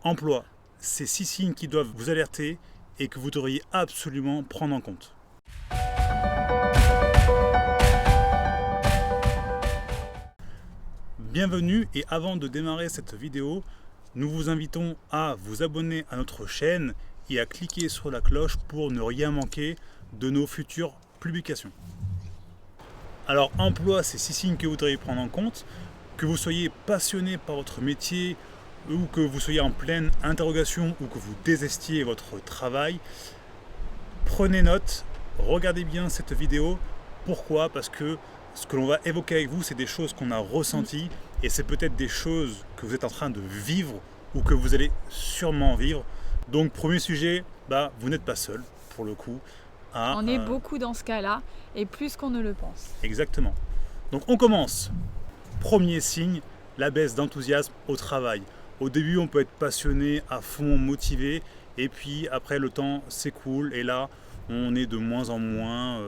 Emploi, c'est 6 signes qui doivent vous alerter et que vous devriez absolument prendre en compte. Bienvenue, et avant de démarrer cette vidéo, nous vous invitons à vous abonner à notre chaîne et à cliquer sur la cloche pour ne rien manquer de nos futures publications. Alors, emploi, c'est 6 signes que vous devriez prendre en compte. Que vous soyez passionné par votre métier ou que vous soyez en pleine interrogation ou que vous désestiez votre travail, prenez note, regardez bien cette vidéo. Pourquoi ? Parce que ce que l'on va évoquer avec vous, c'est des choses qu'on a ressenties et c'est peut-être des choses que vous êtes en train de vivre ou que vous allez sûrement vivre. Donc, premier sujet, vous n'êtes pas seul pour le coup. On est beaucoup dans ce cas-là et plus qu'on ne le pense. Exactement. Donc, on commence. Premier signe, la baisse d'enthousiasme au travail. Au début, on peut être passionné, à fond, motivé, et puis après, le temps s'écoule, et là, on est de moins en moins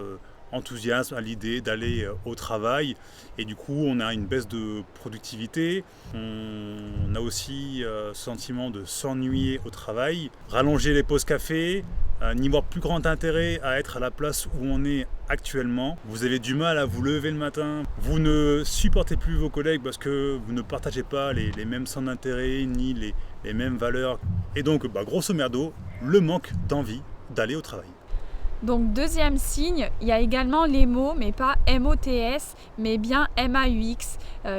enthousiaste à l'idée d'aller au travail, et du coup, on a une baisse de productivité, on a aussi ce sentiment de s'ennuyer au travail, rallonger les pauses café, n'y voir plus grand intérêt à être à la place où on est actuellement. Vous avez du mal à vous lever le matin, vous ne supportez plus vos collègues parce que vous ne partagez pas les mêmes centres d'intérêt ni les mêmes valeurs. Et donc, grosso merdo, le manque d'envie d'aller au travail. Donc deuxième signe, il y a également les mots, mais pas MOTS, mais bien MAUX,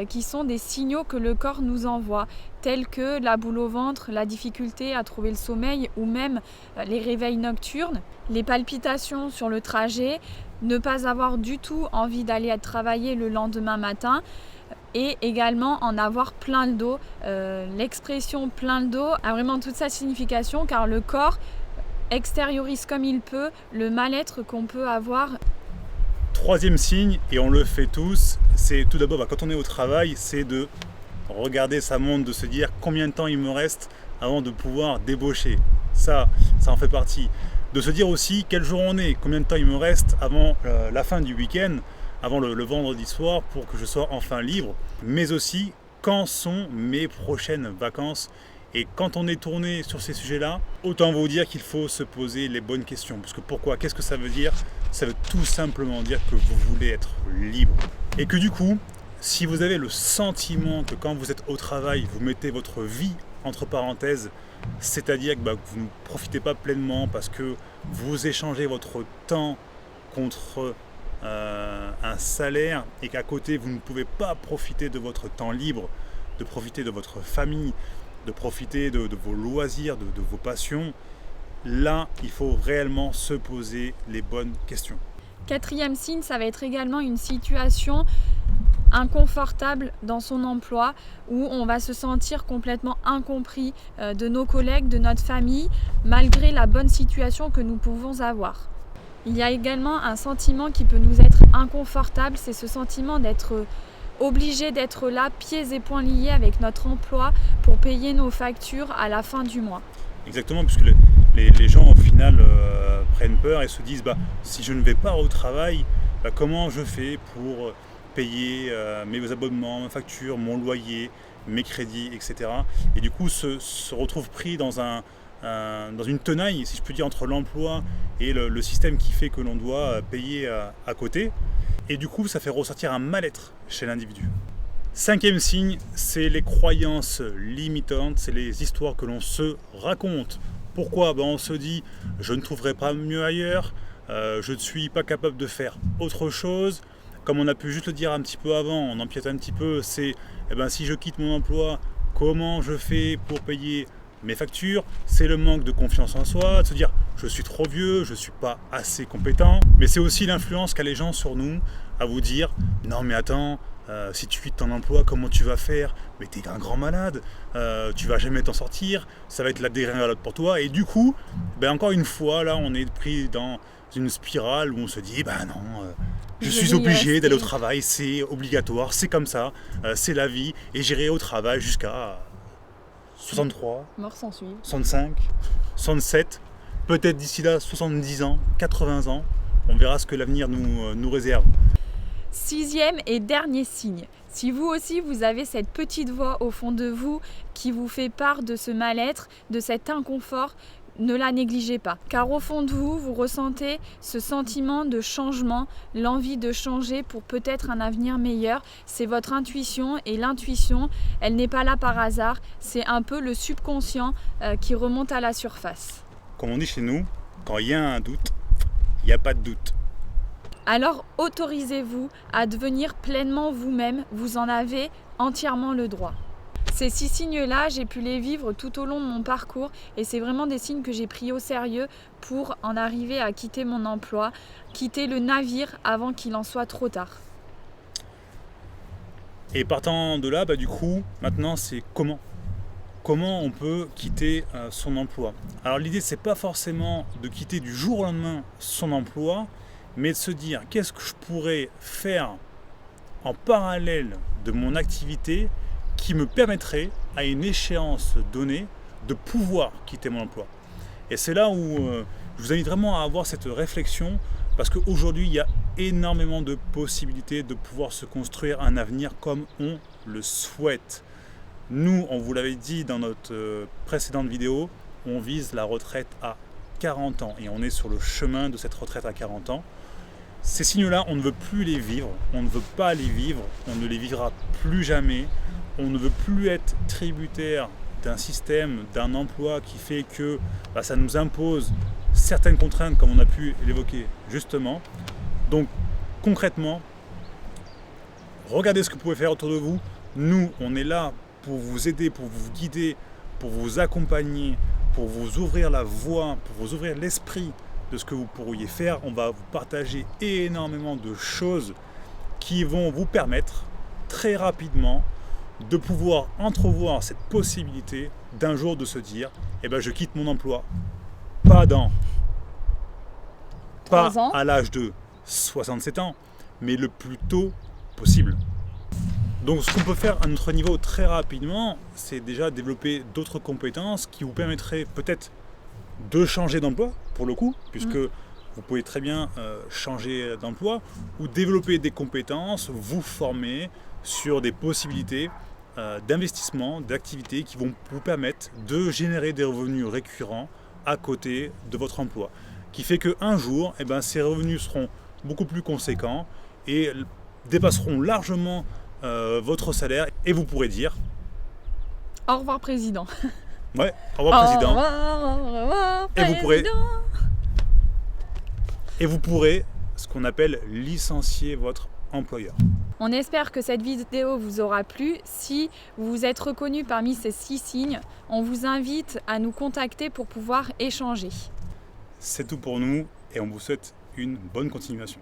qui sont des signaux que le corps nous envoie, tels que la boule au ventre, la difficulté à trouver le sommeil ou même les réveils nocturnes, les palpitations sur le trajet, ne pas avoir du tout envie d'aller travailler le lendemain matin et également en avoir plein le dos. L'expression plein le dos a vraiment toute sa signification car le corps extériorise comme il peut le mal-être qu'on peut avoir. Troisième signe, et on le fait tous, c'est tout d'abord quand on est au travail, c'est de regarder sa montre, de se dire combien de temps il me reste avant de pouvoir débaucher. Ça en fait partie. De se dire aussi quel jour on est, combien de temps il me reste avant la fin du week-end, avant le vendredi soir pour que je sois enfin libre, mais aussi quand sont mes prochaines vacances. Et quand on est tourné sur ces sujets-là, autant vous dire qu'il faut se poser les bonnes questions. Parce que pourquoi ? Qu'est-ce que ça veut dire ? Ça veut tout simplement dire que vous voulez être libre. Et que du coup, si vous avez le sentiment que quand vous êtes au travail, vous mettez votre vie entre parenthèses, c'est-à-dire que vous ne profitez pas pleinement parce que vous échangez votre temps contre un salaire et qu'à côté, vous ne pouvez pas profiter de votre temps libre, de profiter de votre famille, de profiter de vos loisirs, de vos passions, là, il faut réellement se poser les bonnes questions. Quatrième signe, ça va être également une situation inconfortable dans son emploi où on va se sentir complètement incompris de nos collègues, de notre famille, malgré la bonne situation que nous pouvons avoir. Il y a également un sentiment qui peut nous être inconfortable, c'est ce sentiment d'être obligé d'être là, pieds et poings liés avec notre emploi pour payer nos factures à la fin du mois. Exactement, puisque les gens au final prennent peur et se disent si je ne vais pas au travail, comment je fais pour payer mes abonnements, mes factures, mon loyer, mes crédits, etc. Et du coup se retrouvent pris dans une tenaille, si je peux dire, entre l'emploi et le système qui fait que l'on doit payer à côté. Et du coup, ça fait ressortir un mal-être chez l'individu. Cinquième signe, c'est les croyances limitantes, c'est les histoires que l'on se raconte. Pourquoi ? On se dit, je ne trouverai pas mieux ailleurs, je ne suis pas capable de faire autre chose. Comme on a pu juste le dire un petit peu avant, on empiète un petit peu, c'est si je quitte mon emploi, comment je fais pour payer mes factures ? C'est le manque de confiance en soi, de se dire je suis trop vieux, je ne suis pas assez compétent. Mais c'est aussi l'influence qu'a les gens sur nous à vous dire non mais attends, si tu quittes ton emploi, comment tu vas faire ? Mais t'es un grand malade, tu vas jamais t'en sortir, ça va être la dégringolade pour toi. Et du coup, encore une fois, là on est pris dans une spirale où on se dit non, je suis obligé d'aller au travail, c'est obligatoire, c'est comme ça, c'est la vie, et j'irai au travail jusqu'à 63, mort s'en suit, 65, 67, peut-être d'ici là 70 ans, 80 ans, on verra ce que l'avenir nous réserve. 6e et dernier signe. Si vous aussi vous avez cette petite voix au fond de vous qui vous fait part de ce mal-être, de cet inconfort, ne la négligez pas. Car au fond de vous, vous ressentez ce sentiment de changement, l'envie de changer pour peut-être un avenir meilleur. C'est votre intuition et l'intuition, elle n'est pas là par hasard. C'est un peu le subconscient qui remonte à la surface. Comme on dit chez nous, quand il y a un doute, il n'y a pas de doute. Alors autorisez-vous à devenir pleinement vous-même, vous en avez entièrement le droit. Ces 6 signes-là, j'ai pu les vivre tout au long de mon parcours et c'est vraiment des signes que j'ai pris au sérieux pour en arriver à quitter mon emploi, quitter le navire avant qu'il en soit trop tard. Et partant de là, du coup, maintenant c'est comment on peut quitter son emploi. Alors l'idée, c'est pas forcément de quitter du jour au lendemain son emploi, mais de se dire qu'est-ce que je pourrais faire en parallèle de mon activité qui me permettrait, à une échéance donnée, de pouvoir quitter mon emploi. Et c'est là où je vous invite vraiment à avoir cette réflexion, parce qu'aujourd'hui, il y a énormément de possibilités de pouvoir se construire un avenir comme on le souhaite. Nous, on vous l'avait dit dans notre précédente vidéo, on vise la retraite à 40 ans et on est sur le chemin de cette retraite à 40 ans. Ces signes-là, on ne veut plus les vivre, on ne veut pas les vivre, on ne les vivra plus jamais. On ne veut plus être tributaire d'un système, d'un emploi qui fait que ça nous impose certaines contraintes comme on a pu l'évoquer justement. Donc concrètement, regardez ce que vous pouvez faire autour de vous. Nous, on est là pour vous aider, pour vous guider, pour vous accompagner, pour vous ouvrir la voie, pour vous ouvrir l'esprit de ce que vous pourriez faire. On va vous partager énormément de choses qui vont vous permettre très rapidement de pouvoir entrevoir cette possibilité d'un jour de se dire je quitte mon emploi, pas à l'âge de 67 ans, mais le plus tôt possible. Donc ce qu'on peut faire à notre niveau très rapidement, c'est déjà développer d'autres compétences qui vous permettraient peut-être de changer d'emploi, pour le coup, puisque vous pouvez très bien changer d'emploi, ou développer des compétences, vous former sur des possibilités d'investissement, d'activités qui vont vous permettre de générer des revenus récurrents à côté de votre emploi. Qui fait qu'un jour, ces revenus seront beaucoup plus conséquents et dépasseront largement votre salaire et vous pourrez dire au revoir président. Ouais, au revoir président. Au revoir président. Et vous pourrez ce qu'on appelle licencier votre employeur. On espère que cette vidéo vous aura plu. Si vous êtes reconnu parmi ces 6 signes, on vous invite à nous contacter pour pouvoir échanger. C'est tout pour nous et on vous souhaite une bonne continuation.